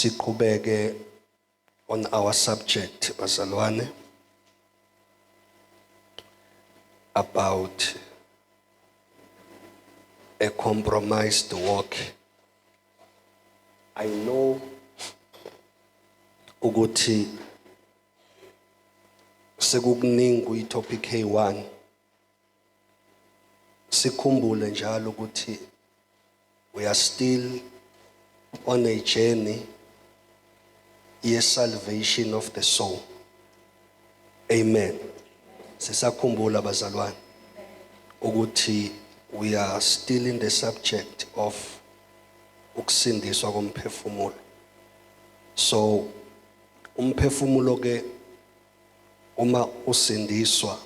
siqhubeke on our subject bazalwane about a compromised walk. I know ukuthi sekukuningi itopic K1 sikhumbule njalo ukuthi we are still on a journey salvation of the soul. Amen. Sisakhumbula bazalwane ukuthi we are still in the subject of ukusindiswa komphefumulo. So umphefumulo ke uma usindiswa,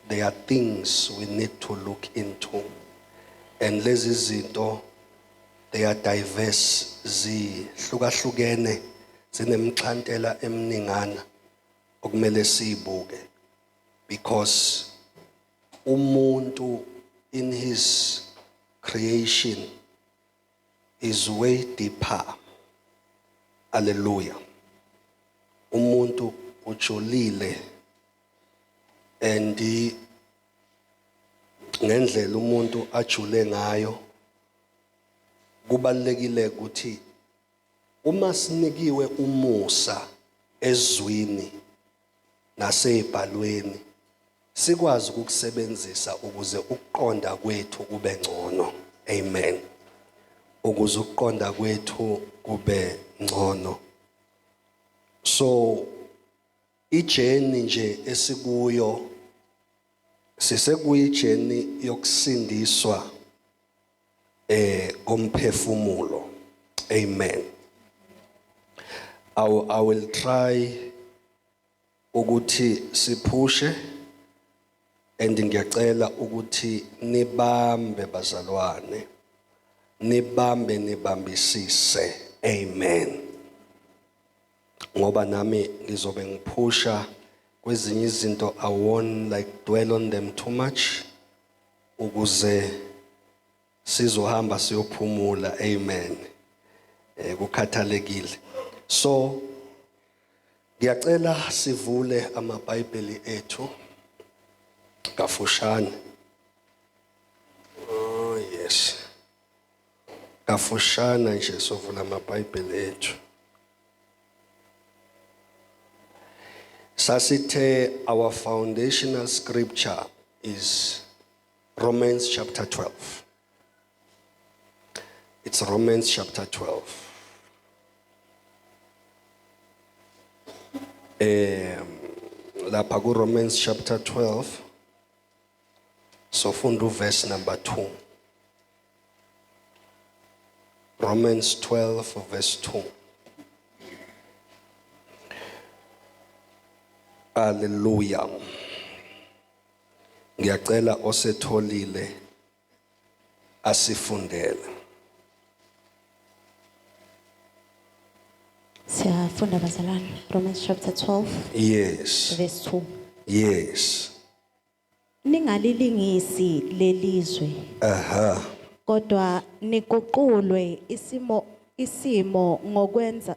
there are things we need to look into, and lezi zinto they are diverse, zihlukahlukene, zinemxhantela emningana okumele sibuke, because umuntu in his creation is way deeper. Hallelujah. Umuntu ujulile, and ngendlela umuntu ajule ngayo kubalekile ukuthi uma sinikiwe umusa ezwini nasezibhalweni sikwazi ukukusebenzisa ukuze ukuqonda kwethu kube ngcono. Amen. Ukuze ukuqonda kwethu kube ngcono. So ijeni nje esikuyo sisekuyi-journey yokusindiswa komphefumulo. Amen. I will try ukuthi siphushe, and ngiyacela ukuthi nibambe bazalwane, nibambisise. Amen. Ngoba nami ngizobe ngiphusha kwezinye izinto, I won't like dwell on them too much ukuze sizohamba siyophumula. Amen. Kukhathalekile. So ngiyacela sivule amaBhayibheli ethu kafushane. Oh yes. Kafushana nje sovula amaBhayibheli ethu. Sasithe our foundational scripture is Romans chapter 12. It's Romans chapter 12. Lapha ku Romans chapter 12 sofunda verse number 2. Romans 12 verse 2. Hallelujah. Ngiyacela osetholile asifundele. Siyafunda bazalwane, Romans chapter 12. Yes. Verse 2. Yes. Ningalilingisi lelizwe. Kodwa niguqulwe isimo ngokwenza.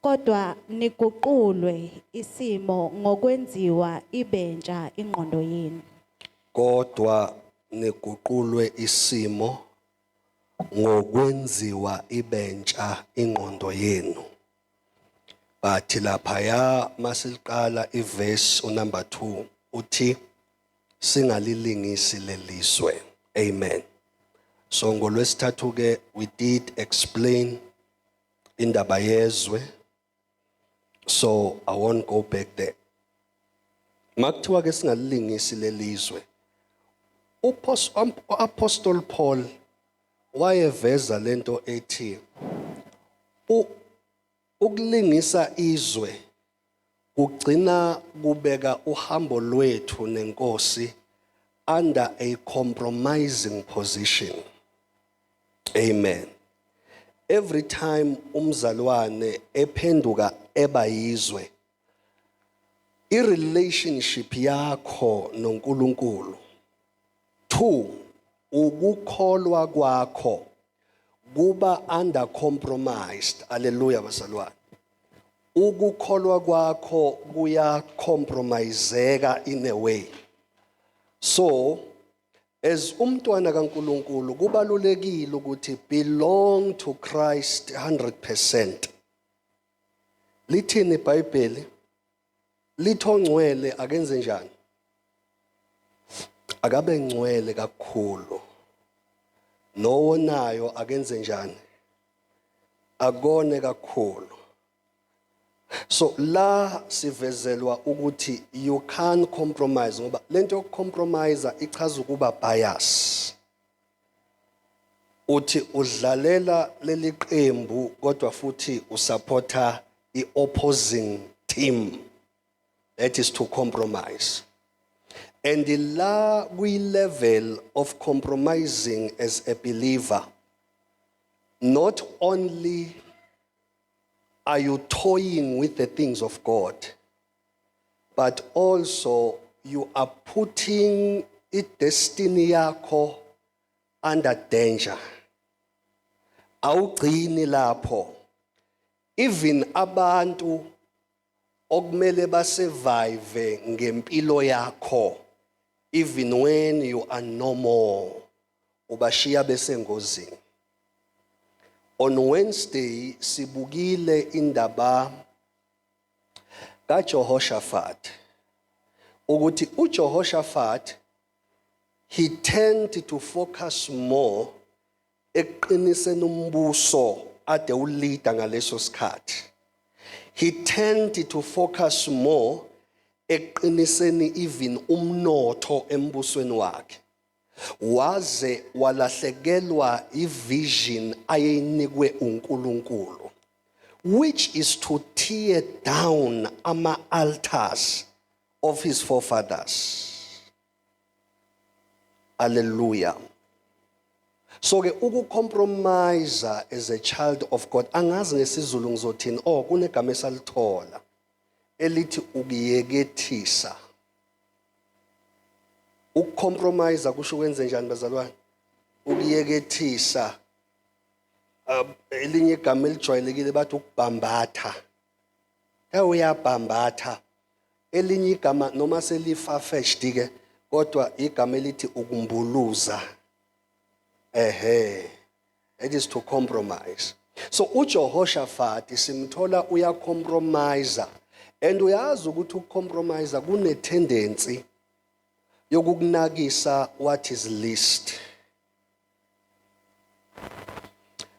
Kodwa niguqulwe isimo ngokwenziwa ibentsha ingqondo yenu. Kodwa niguqulwe isimo ngokwenziwa ibentsha ingqondo yenu. But lapha ya masiliqala iverse number 2 uthi singalilingisi lelizwe. Amen. So ngolwesithathu ke we did explain indaba yezwe. So I won't go back there. Makuthiwa ke singalilingisi lelizwe, Apostle Paul wayeveza lento ethi ukulingisa izwe kugcina kubeka uhambo lwethu nenkosi under a compromising position. Amen. Every time umzalwane ephenduka eba yizwe, i-relationship yakho noNkulunkulu, 2, ukukholwa kwakho kuba under compromised. Hallelujah bazalwane. Ukukholwa kwakho kuya compromiseka in a way. So as umntwana kaNkulunkulu kubalulekile ukuthi belong to Christ 100%. Lithini iBhayibheli? Lithongcwele akenze njani? Akabe ngcwele kakhulu. Nowonayo akenze njani? Akone kakhulu. So la sivezelwa ukuthi you can't compromise ngoba lento yokucompromise ichaza ukuba bias. Uthi udlalela leli qembu kodwa futhi usupporta i-opposing team. That is to compromise. And la kwi-level of compromising as a believer, not only are you toying with the things of God, but also you are putting destiny yakho under danger. Awugcini lapho. Even abantu okumele basurvive ngempilo yakho, even when you are no more, ubashiya besengozini. On Wednesday, sibukile indaba kaJehoshaphat. Ukuthi uJehoshaphat, he tended to focus more ekuqiniseni umbuso ade ulida ngaleso sikhathi. He tended to focus more ekuqiniseni even umnotho embusweni wakhe. Waze walahlekelwa ivision ayeyinikwe uNkulunkulu, which is to tear down ama-altars of his forefathers. Hallelujah. So ke ukucompromise as a child of God, angazi ngesizulu ngizothini, kunegama esalithola elithi ukuyekethisa. Ukucompromise kusho kwenze njani bazalwane? Ukuyekethisa. Elinye igama elijwayelekile bathi ukubambatha. Uyabambatha. Elinye igama noma selifar-fetched ke kodwa igama elithi ukumbuluza. It is to compromise. So uJehoshaphat simthola uyacompromise, and uyazi ukuthi ukucompromise kune tendency yokukunakisa what is least.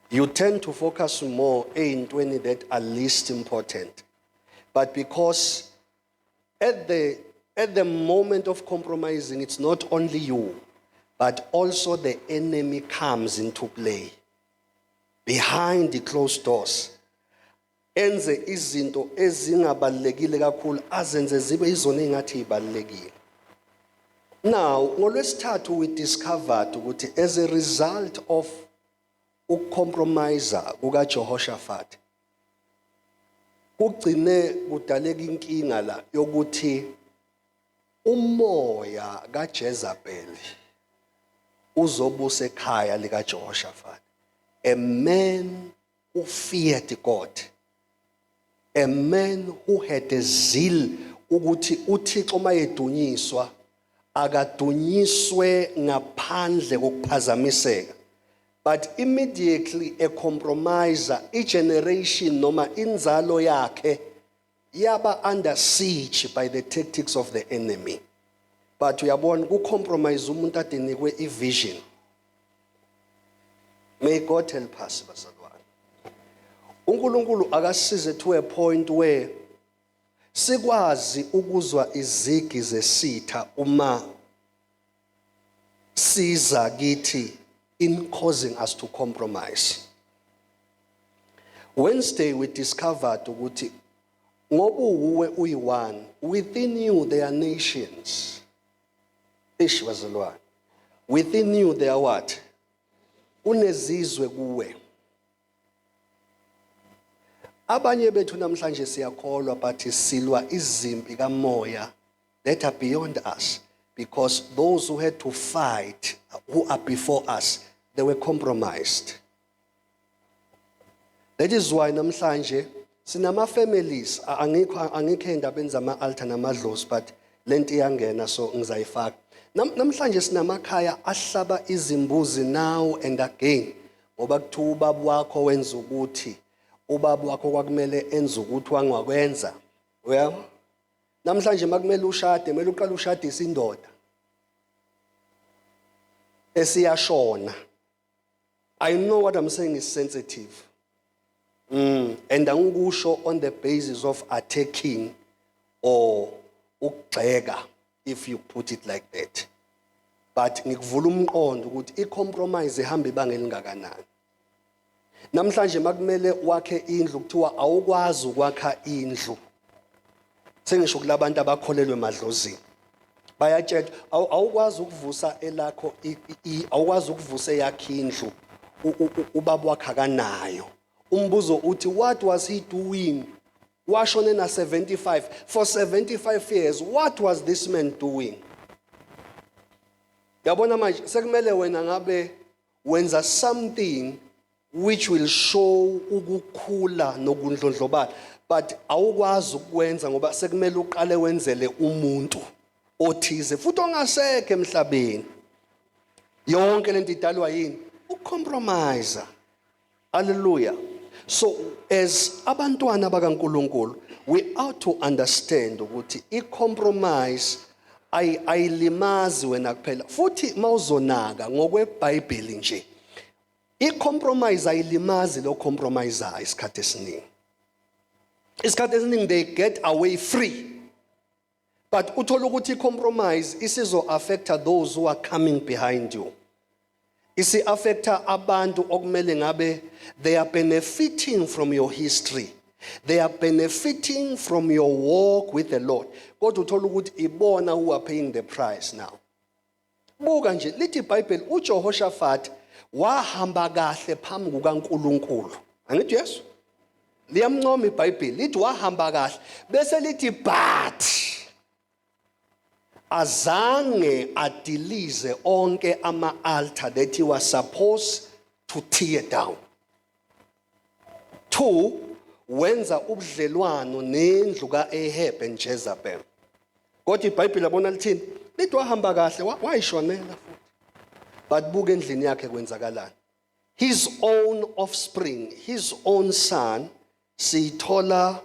You tend to focus more eyintweni that are least important. But because at the moment of compromising, it's not only you, but also the enemy comes into play. Behind the closed doors. Enze izinto ezingabalekile kakhulu azenze zibe izona engathi ibalekile. Now, ngolwesithathu we discovered ukuthi as a result of ukucompromise kukaJehoshaphat, kugcine kudaleka inkinga la yokuthi umoya kaJezebel uzobusa ekhaya likaJehoshaphat. A man who feared God. A man who had a zeal ukuthi uThixo mayedunyiswa akadunyiswe ngaphandle kokuphazamiseka. But immediately a compromiser, each generation noma inzalo yakhe yaba under siege by the tactics of the enemy. But uyabona ku-compromise umuntu adenikwe i-vision. May God help us bazalwane. uNkulunkulu akasize to a point where sikwazi ukuzwa izigi zesitha uma siza kithi in causing us to compromise. Wednesday we discovered ukuthi ngoba uwe uyi-one, within you there are nations. Bazalwane. Within you there are what? Unezizwe kuwe. Abanye bethu namhlanje siyakholwa but silwa izimpi kamoya that are beyond us, because those who had to fight, who are before us, they were compromised. That is why namhlanje sinama families angikho endabeni zama altar namadlozi but lento iyangena so ngizayifaka. Namhlanje sinamakhaya ahlaba izimbuzi now and again ngoba kuthiwa ubaba wakho wenza ukuthi ubaba wakho kwakumele enze ukuthi wangakwenza. Uyabo? Namhlanje makumele ushade, kumele uqale ushadise indoda esiyashona. I know what I'm saying is sensitive. And angikusho on the basis of attacking or ukugxeka if you put it like that. But ngikuvula umqondo ukuthi i-compromise ihamba ibanga elingakanani. Namhlanje makumele wakhe indlu kuthiwa awukwazi ukwakha indlu. Sengisho kulabantu abakholelwe emadlozini. Bayatshela awukwazi ukuvusa elakho awukwazi ukuvusa eyakhe indlu ubaba wakhe akanayo. Umbuzo uthi what was he doing? Washone na 75 for 75 years. What was this man doing? Yabona manje sekumele wena ngabe wenza something which will show ukukhula nokundlondlobala but awukwazi ukwenza ngoba sekumele uqale wenzele umuntu othize futhi ongasekho emhlabeni. Yonke lento idalwa yini? Ucompromise. Hallelujah. So as abantwana bakaNkulunkulu we ought to understand ukuthi i-compromise ayilimazi wena kuphela futhi mawuzonaka ngokweBhayibheli nje i-compromise ayilimazi lo compromise isikhathi esiningi. Isikhathi esiningi they get away free. But uthola ukuthi i-compromise isizo affecta those who are coming behind you. Isi affecta abantu okumele ngabe they are benefiting from your history. They are benefiting from your walk with the Lord. Kodwa uthola ukuthi ibona who are paying the price now. Buka nje lithi iBhayibheli uJehoshaphat wahamba kahle phambi kukaNkulunkulu. Angithi yes? Liyamncoma iBhayibheli lithi wahamba kahle bese lithi but azange adilize onke ama-altar that he was supposed to tear down. 2, wenza ubudlelwano nendlu ka-Ahab and Jezebel. Kodwa iBhayibheli labona lithini? Lithi wahamba kahle wayishonela futhi. But buka endlini yakhe kwenzakalani. His own offspring, his own son, siyithola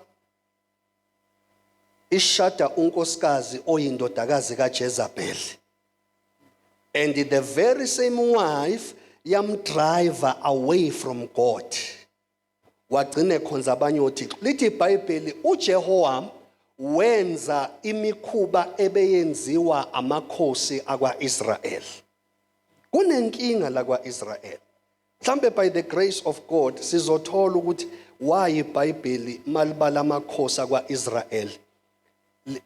ishada unkosikazi oyindodakazi kaJezebel. And the very same wife yamdriver away from God. Wagcine khonza abanye oThixo. Lithi iBhayibheli uJehoram wenza imikhuba ebeyenziwa amakhosi akwaIsrael. Kunenkinga la kwaIsrael. Mhlambe by the grace of God sizothola ukuthi why iBhayibheli malibala amakhosi akwaIsrael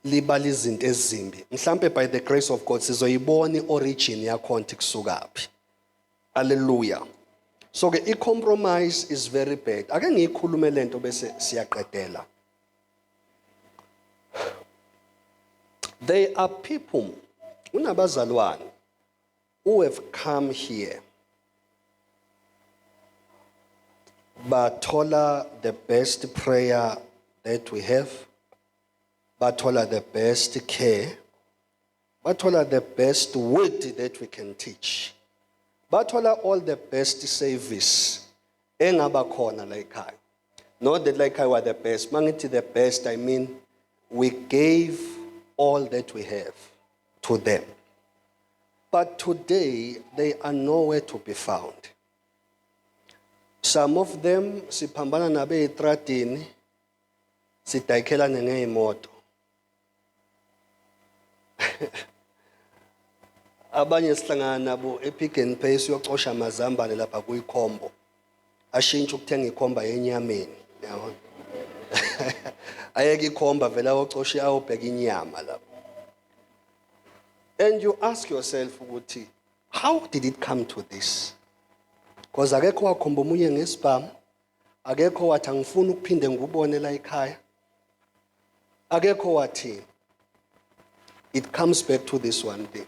libala izinto ezimbi. Mhlambe by the grace of God sizoyibona iorigin yakhona kusukaphi. Hallelujah. So ke i-compromise is very bad. Ake ngiyikhulume lento bese siyaqedela. There are people unabazalwane who have come here bathola the best prayer that we have, bathola the best care, bathola the best word that we can teach, bathola all the best service engaba khona la ekhaya. Not that like I were the best. Mangithi the best, I mean we gave all that we have to them. But today they are nowhere to be found. Some of them siphambana nabe etradini sidayikhelane ngeimoto. Abanye sihlangana nabo ePick n Pay siyocosha amazambane lapha kuyikhombo. Ashintsha ukuthenga ikhomba yenyameni, yabona. Ayeke ikhomba vela ocosha ayobheka inyama lapha. And you ask yourself ukuthi how did it come to this? Because akekho wakhomba umunye ngesibhamu, akekho wathi angifuni ukuphinde ngubone la ekhaya. Akekho wathi. It comes back to this one thing.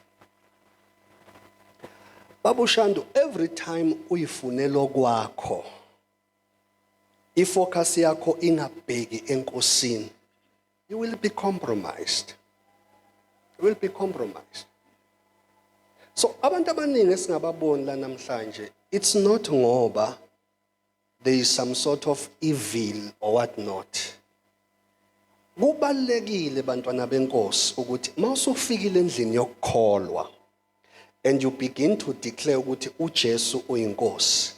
Babu Shando, every time uyifunela kwakho, ifocus yakho ingabheki enkosini, you will be compromised. You will be compromised. So abantu abaningi esingababoni la namhlanje, it's not ngoba there is some sort of evil or what not. Kubalekile bantwana benkosi ukuthi mawusufikile endlini yokukholwa and you begin to declare ukuthi uJesu uyinkosi,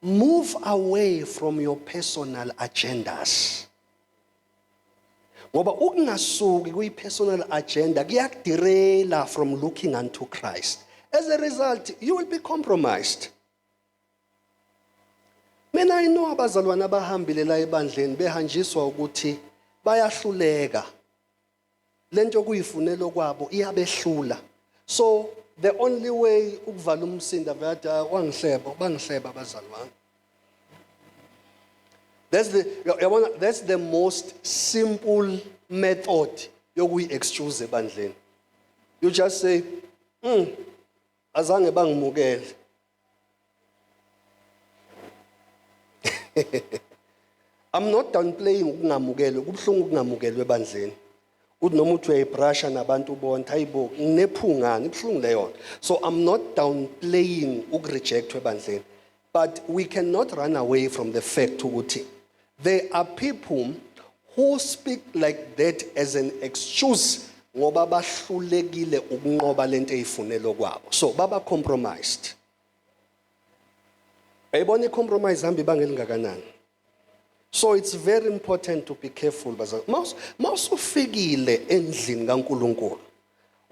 move away from your personal agendas. Ngoba ukungasuki kuyi-personal agenda kuyakudirela from looking unto Christ. As a result, you will be compromised. Mina I know abazalwane abahambile la ebandleni behanjiswa ukuthi bayahluleka. Lento kuyifunelo kwabo iyabehlula. So the only way ukuvala umsinda bathi wangihleba, bangihleba abazalwane. That's the most simple method yokuyi-excuse ebandleni. You just say, azange bangimukele. I'm not downplaying ukungamukelwe, kubuhlungu ukungamukelwe ebandleni. Uthi noma uthi uyayibrasha nabantu bonke, hayibo, nginephungani, ibuhlungu leyo. So I'm not downplaying ukurejectwa ebandleni. But we cannot run away from the fact ukuthi there are people who speak like that as an excuse ngoba bahlulekile ukunqoba lento eyifunelo kwabo. So baba compromised. Ayibona i-compromise hambi ibanga elingakanani. So it's very important to be careful. Mawusufikile endlini kaNkulunkulu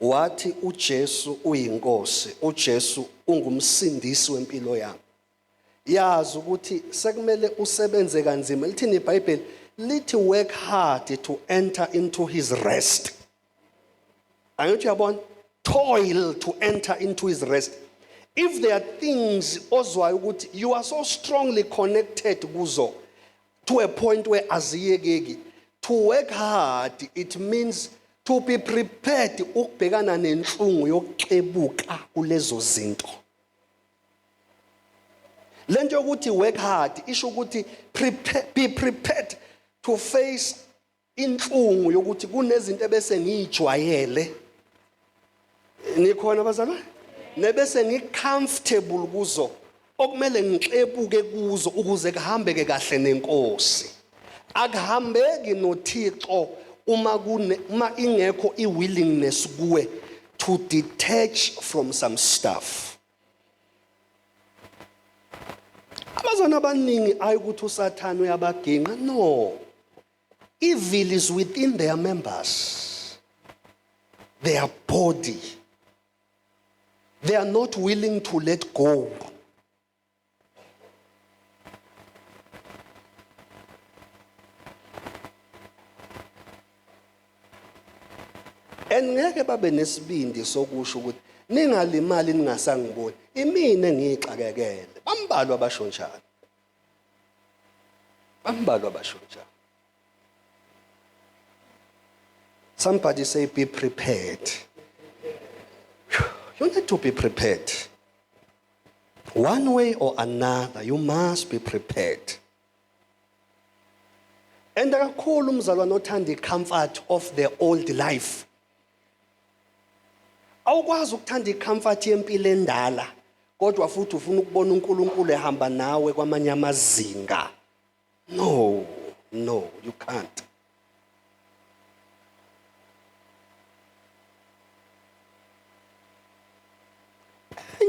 wathi uJesu uyinkosi, uJesu ungumsindisi wempilo yami. Yazi ukuthi sekumele usebenze kanzima. Lithini iBhayibheli? Lithi work hard to enter into his rest. Angithi uyabona? Toil to enter into his rest. If there are things ozwayo ukuthi you are so strongly connected kuzo to a point where aziyekeki, to work hard, it means to be prepared ukubhekana nenhlungu yokuxebuka kulezo zinto. Lento yokuthi work hard isho ukuthi be prepared to face inhlungu yokuthi kunezinto ebese ngijwayele. Nikhona bazalwane? Nebese ngicomfortable kuzo okumele ngixebuke kuzo ukuze kuhambeke kahle nenkosi. Akuhambeki noThixo uma ingekho iwillingness kuwe to detach from some stuff. Abazana abaningi ayikuthi uSathane uyabaginqa. No. Evil is within their members. Their body. They are not willing to let go. And ngeke babe nesibindi sokusho ukuthi ningalimali ningasangiboni. Imina ngixakekele. Bambalwa abasho njalo. Bambalwa abasho njalo. Somebody say be prepared. You need to be prepared. One way or another, you must be prepared. And akakhulu umzalwane othanda i-comfort of the old life. Awukwazi ukuthanda i-comfort yempilo endala, kodwa futhi ufuna ukubona uNkulunkulu ehamba nawe kwamanye amazinga. No, you can't.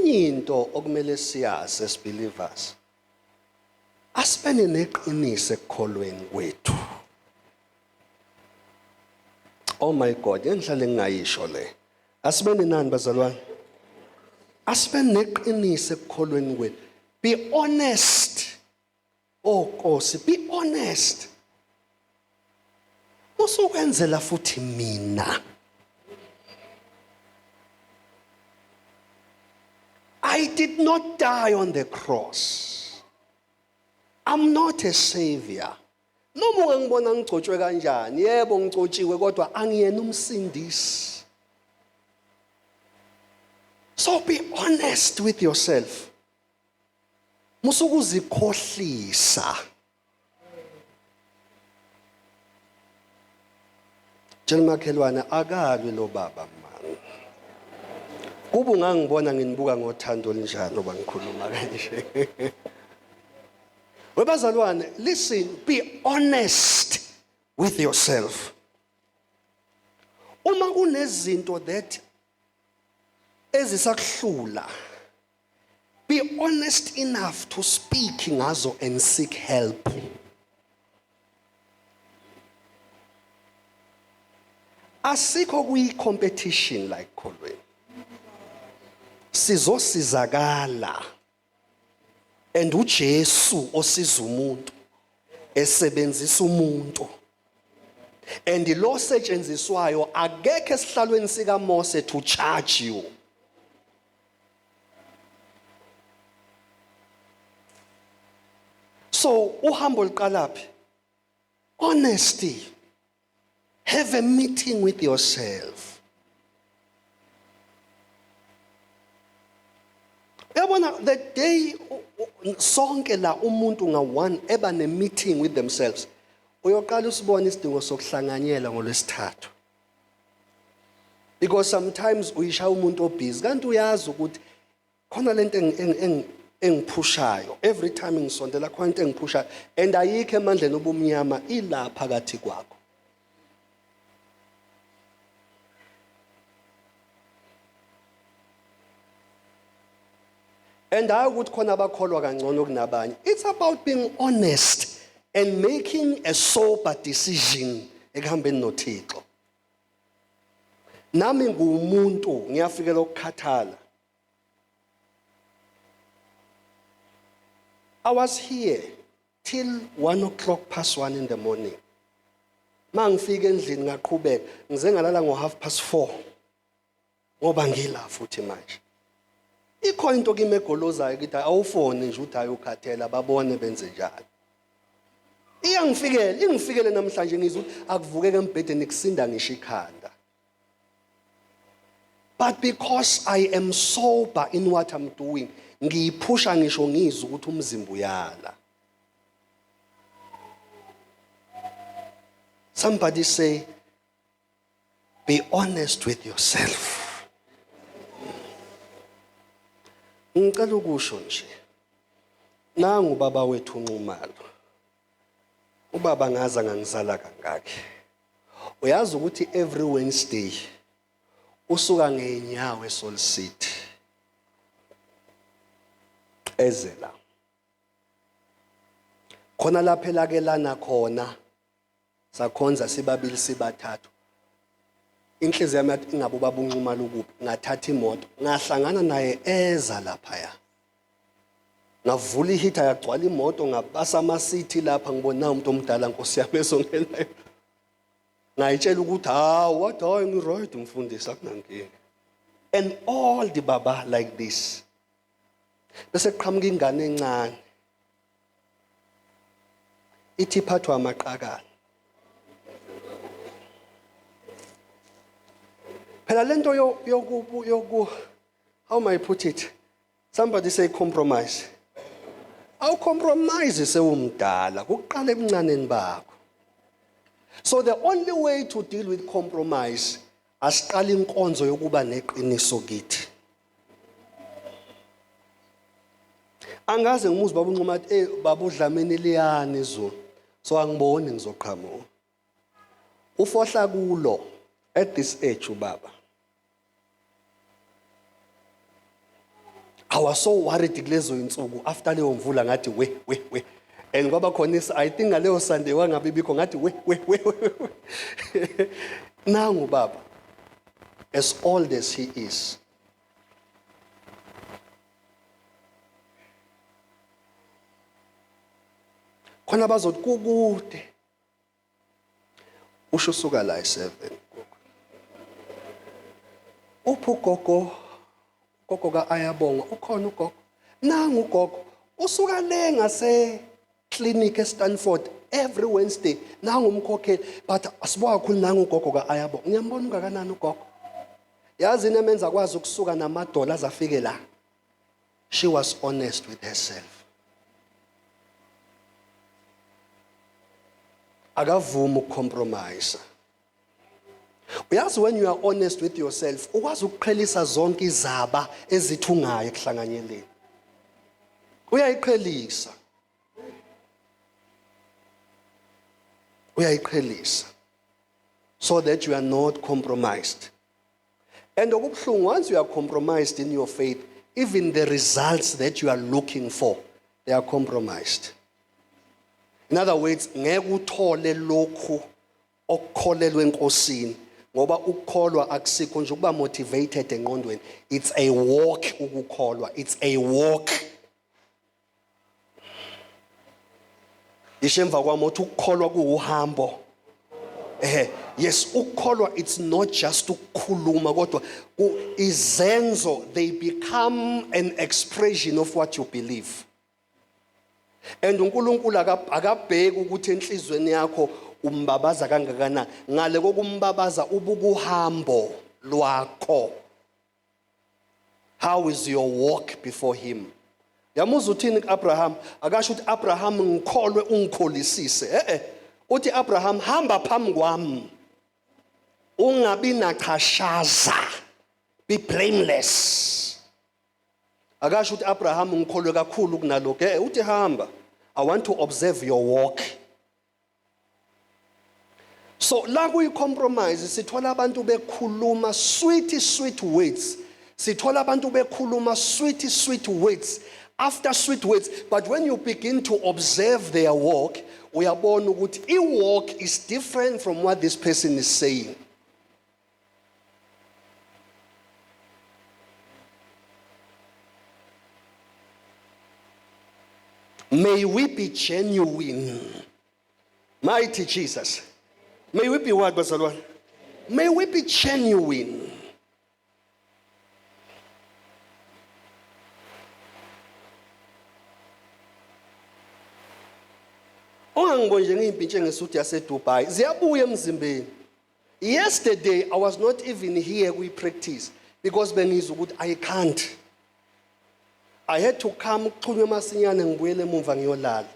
Into okumele siyazi as believers, asibene neqiniso ekukholweni kwethu. Oh my God, enhlale ngayisho le. Asibene nani bazalwane? Asibene neqiniso ekukholweni kwethu. Be honest. Oh Nkosi, be honest. Usukwenzela futhi mina. I did not die on the cross. I'm not a savior. Noma ngibona ngigcotshwe kanjani, yebo ngigcotshiwe kodwa angiyena umsindisi. So be honest with yourself. Musukuzikhohlisa. Tshela makhelwane akalwe lo baba man. Kuba ungangibona nginibuka ngothando linjani oba ngikhuluma kanje. Webazalwane, listen, be honest with yourself. Uma kunezinto that ezisakuhlula, be honest enough to speak ngazo and seek help. Asikho kuyi-competition like Kholweni. Sizosizakala. And uJesu osiza umuntu esebenzisa umuntu. And lo setshenziswayo akekho esihlalweni sika Mose to charge you. So uhambo liqalapi. Honesty. Have a meeting with yourself. Yabona, the day sonke la umuntu nga-one eba ne-meeting with themselves, uyoqala usibona isidingo sokuhlanganyela ngolwesithathu. Because sometimes uyishaya umuntu obhizi, kanti uyazi ukuthi khona lento engiphushayo. Every time ngisondela khona into engiphushayo, and ayikho emandleni obumnyama ila phakathi kwakho. And I would khona abakholwa kangcono kunabanye. It's about being honest and making a sober decision ekuhambeni noThixo. Nami ngumuntu ngiyafikela ukukhathala. I was here till 1:01 in the morning. Mangifika endlini ngaqhubeka, ngize ngalala ngo4:30 ngoba ngila futhi manje. Ikho into kimi egolozayo ukuthi awufone nje uthi ayokhathela babone benze njalo. Ingifikele namhlanje ngizwe akuvukeke embhedeni kusinda ngisho ikhanda. But because I am sober in what I'm doing, ngiyiphusha ngisho ngizwe ukuthi umzimba uyala. Somebody say, be honest with yourself. Ngicela ukusho nje. Nangu baba wethu uNxumalo. Ubaba ngaza ngangizala kangakhe. Uyazi ukuthi every Wednesday usuka ngenyawo eSoul City. Ezela. Khona lapha elakelana khona sakhonza sibabili sibathathu. Inhliziyo yami yathi ingabe ubaba uNxumalo ukuphi, ngathatha imoto ngahlangana naye eza lapha ya. Ngavula ihita yagcwala imoto ngabasa ama-city lapha ngibona umuntu omdala Nkosi yami esongelayo. Ngayitshela ukuthi wathi hayi ngiright mfundisi akunankinga. And all the baba like this. Bese kuqhamuka ingane encane. Ithi iphathwa amaqakala. Phela lento yoku how may I put it? Somebody say compromise. Awu compromise sewumdala kuqala ebuncaneni bakho. So the only way to deal with compromise asiqala inkonzo yokuba neqiniso kithi. Angaze ngimuze baba uNxuma athi baba uDlamini liyani izulu. So angiboni ngizoqhamuka. Ufohla kulo at this age ubaba. I was so worried kulezo insuku after leyo mvula ngathi we. And ngoba khona I think ngaleyo Sunday wangabe bikho ngathi we. Nangu baba as old as he is. Khona bazothi kukude. Usho suka la 7. Uphu gogo ka Ayabonga ukhona ugogo. Nangu ugogo usuka le ngase clinic eStanford every Wednesday. Nangu umkhokheli but asibuka kakhulu nangu ugogo ka Ayabonga. Ngiyambona ungakanani ugogo. Yazi nemenza kwazi ukusuka namadola azafike la. She was honest with herself. Akavuma ukucompromise. Uyazi when you are honest with yourself, ukwazi ukuqhelisa zonke izaba ezithungayo ekuhlanganyeleni. Uyayiqhelisa. Uyayiqhelisa. So that you are not compromised. And okubuhlungu, once you are compromised in your faith, even the results that you are looking for, they are compromised. In other words, ngeke uthole lokhu okukholelwe enkosini ngoba ukukholwa akusikho nje ukuba motivated engqondweni. It's a walk ukukholwa. It's a walk. Isho emva kwami uthi ukukholwa kuuhambo. Yes, ukukholwa it's not just ukukhuluma kodwa izenzo, they become an expression of what you believe. And uNkulunkulu akabheki ukuthi enhlizweni yakho umbabaza kangakanani. Ngale kokumbabaza ubukuhambo lwakho. How is your walk before him? Yamuzwa uthini kuAbraham? Akasho ukuthi Abraham ngikholwe ungikholisise. Uthi Abraham hamba phambi kwami. Ungabi naqhashaza. Be blameless. Akasho ukuthi Abraham ngikholwe kakhulu kunalokho. Uthi hamba. I want to observe your walk. So la kuyi-compromise sithola abantu bekhuluma sweet words. Sithola abantu bekhuluma sweet words. After sweet words, but when you begin to observe their walk, uyabona ukuthi i-walk is different from what this person is saying. May we be genuine. Mighty Jesus. May we be what, bazalwane? May we be genuine. Ungangibonje ngiyimpintshenge ngesuthi yaseDubai. Ziyabuya emzimbeni. Yesterday I was not even here we practice because bengizwa ukuthi I can't. I had to come kuxhunywe masinyane ngibuyele emuva ngiyolala.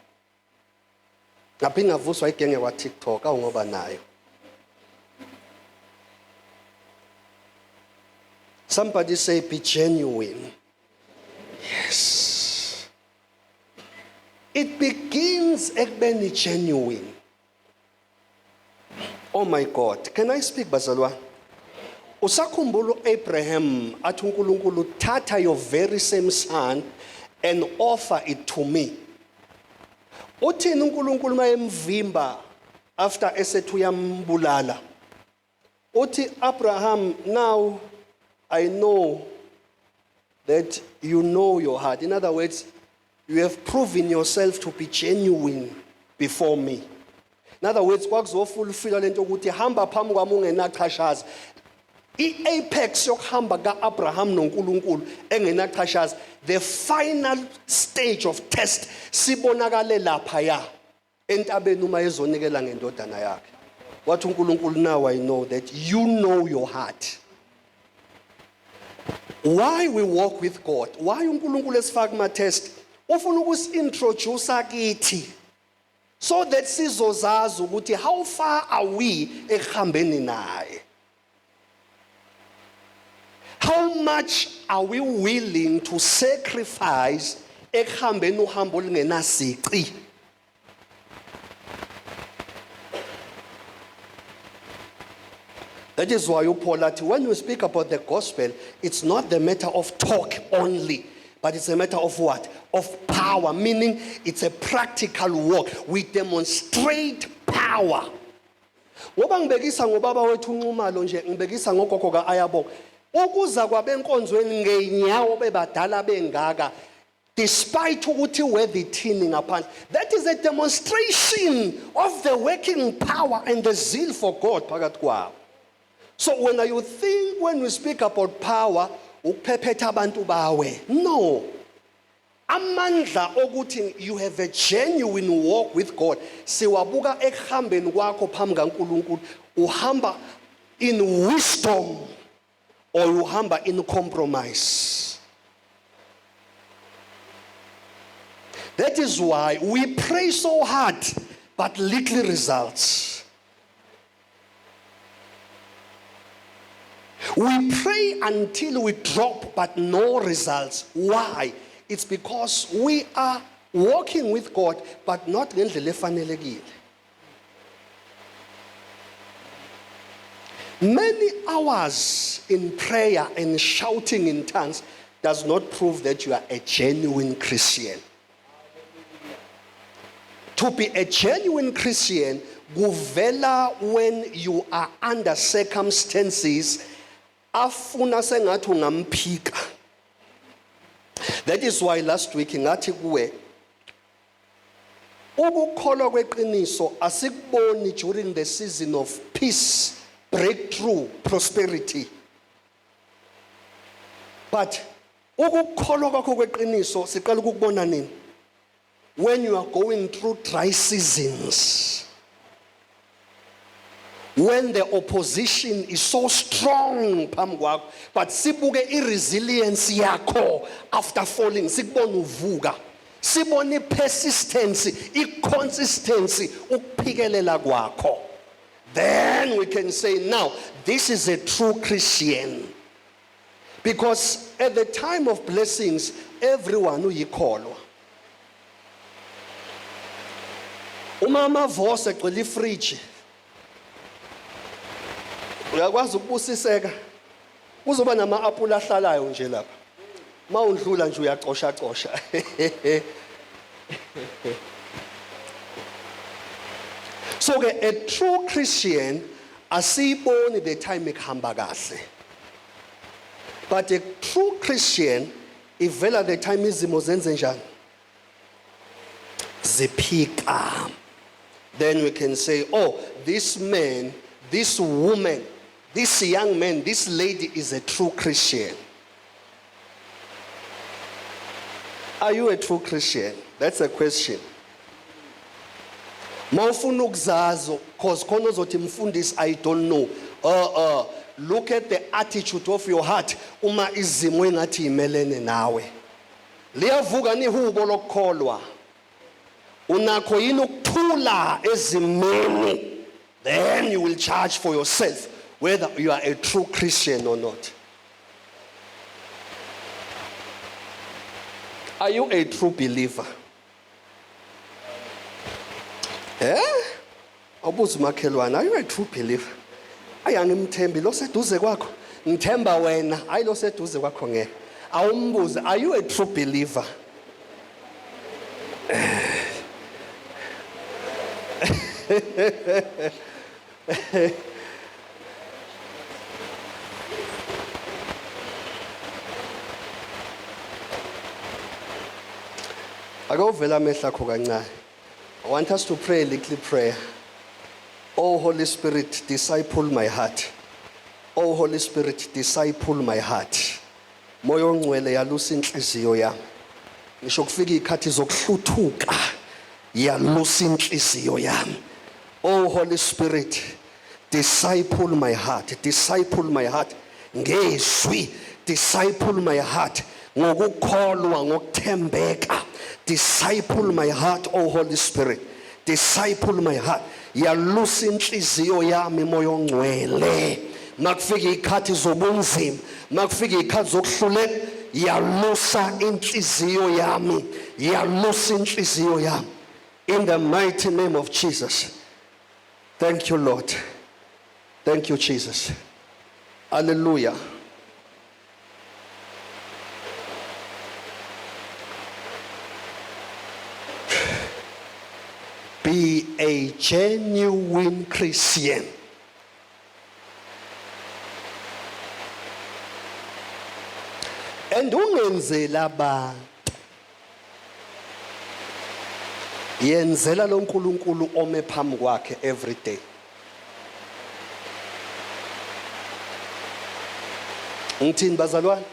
Ngaphi ngavuswa igenge kwa TikTok awungoba nayo. Somebody say be genuine. Yes. It begins ekubeni genuine. Oh my God. Can I speak bazalwane? Usakhumbula Abraham athi uNkulunkulu thatha your very same son and offer it to me. Uthini uNkulunkulu mayemvimba after esethu uyambulala? Uthi Abraham, now I know that you know your heart. In other words, you have proven yourself to be genuine before me. In other words, kwakuzofulfila lento ukuthi hamba phambi kwami ungenaqhashaza. I-apex yokuhamba ka-Abraham noNkulunkulu engenaqhashaza, the final stage of test sibonakale laphaya entabeni uma ezonikela ngendodana yakhe. Wathi uNkulunkulu, now I know that you know your heart. Why we walk with God? Why uNkulunkulu esifaka kuma-test? Ufuna ukusi-introduce kithi so that sizozazi ukuthi how far are we ekuhambeni naye? How much are we willing to sacrifice ekuhambeni uhambo olungenasici? That is why uPaul athi when you speak about the gospel, it's not the matter of talk only, but it's a matter of what? Of power, meaning it's a practical work. We demonstrate power. Ngoba ngibekisa ngobaba wethu uNxumalo nje ngibekisa ngogogo kaAyabo. Ukuza kwabenkonzweni ngeenyawo bebadala bengaka, despite ukuthi wethithini ngaphandle, that is a demonstration of the working power and the zeal for God phakathi kwabo. So when you think, when we speak about power, ukuphephetha abantu bawe, no. Amandla okuthi you have a genuine walk with God, siwabuka ekuhambeni kwakho phambi kaNkulunkulu, uhamba in wisdom or uhamba in compromise. That is why we pray so hard but little results. We pray until we drop, but no results. Why? It's because we are walking with God, but not ngendlela efanelekile. Many hours in prayer and shouting in tongues does not prove that you are a genuine Christian. To be a genuine Christian, kuvela when you are under circumstances afuna sengathi ungamphika. That is why last week ngathi kuwe ukukholwa kweqiniso asikuboni during the season of peace, breakthrough, prosperity. But ukukholwa kwakho kweqiniso siqala ukukubona nini? When you are going through dry seasons. When the opposition is so strong phambi kwakho, but sibuke i-resilience yakho after falling, sikubona uvuka, sibone i-persistence, i-consistency, ukuphikelela kwakho. Then we can say, now, this is a true Christian. Because at the time of blessings, everyone uyikholwa. Uma amavose egcwele ifridge, uyakwazi ukubusiseka, kuzoba nama-apula ahlalayo nje lapha. Ma undlula nje uyacosha. So a true Christian asiyiboni the time ekuhamba kahle. But a true Christian ivela the time izimo zenze njani? Ziphika. Then we can say, oh, this man, this woman, this young man, this lady is a true Christian. Are you a true Christian? That's a question. Mawufuna ukuzazi, cause khona uzothi mfundisi, I don't know. Look at the attitude of your heart. Uma izimo engathi imelene nawe. Liyavuka nihubo lokukholwa. Unakho yini ukuthula ezimeni? Then you will charge for yourself whether you are a true Christian or not. Are you a true believer? Awubuza umakhelwane, are you a true believer? Ayangimthembi lo seduze kwakho, ngithemba wena, hayi lo seduze kwakho ngeke. Awumbuze, are you a true believer? Akovela amehla akho kancane. I want us to pray a little prayer. Oh Holy Spirit, disciple my heart. Oh Holy Spirit, disciple my heart. Moya ongcwele yalusa inhliziyo yami. Ngisho kufika ikhathi zokuhluthuka, yalusa inhliziyo yami. Oh Holy Spirit, disciple my heart. Disciple my heart. Ngezwi, disciple my heart. Ngokukholwa, ngokuthembeka. Disciple my heart, oh Holy Spirit. Disciple my heart. Yalusa inhliziyo yami moya ongcwele. Makufika ikhathi zobunzima, makufika ikhathi zokuhluleka, yalusa inhliziyo yami. Yalusa inhliziyo yami. In the mighty name of Jesus. Thank you, Lord. Thank you, Jesus. Hallelujah. Be a genuine Christian. And ungenzela abantu. Yenzela lo nkulunkulu ome phambi kwakhe every day. Ngithini bazalwane?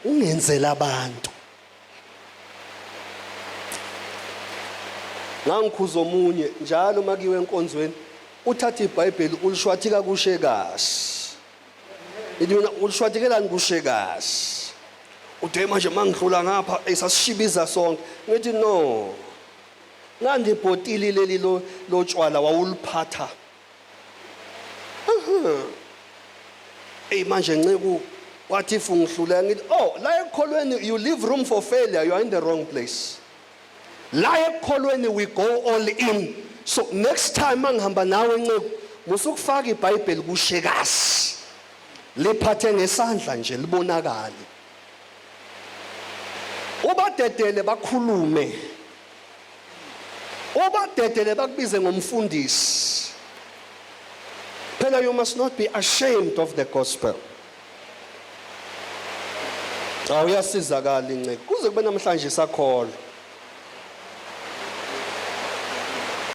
Ungenzela abantu. Ngangikhuza omunye njalo makiwe enkonzweni uthatha iBhayibheli ulishwathika kushekasi. Idina ulishwathikelani kushekasi. Uthe manje mangidlula ngapha esasishibiza sonke. Ngithi no. Ngandi ibhotili leli lo tshwala wawuliphatha. Ey manje Ncegu wathi if ungihlulela ngithi oh la ekholweni you leave room for failure, you are in the wrong place. La ekholweni we go all in. So next time mangihamba nawe Ncegu musukufaka iBhayibheli kushekasi. Liphathe ngesandla nje libonakala. Ubadedele bakhulume. Ubadedele bakubize ngomfundisi. Phela you must not be ashamed of the gospel. Awuyasizakala Ncegu kuze kube namhlanje sakholwa.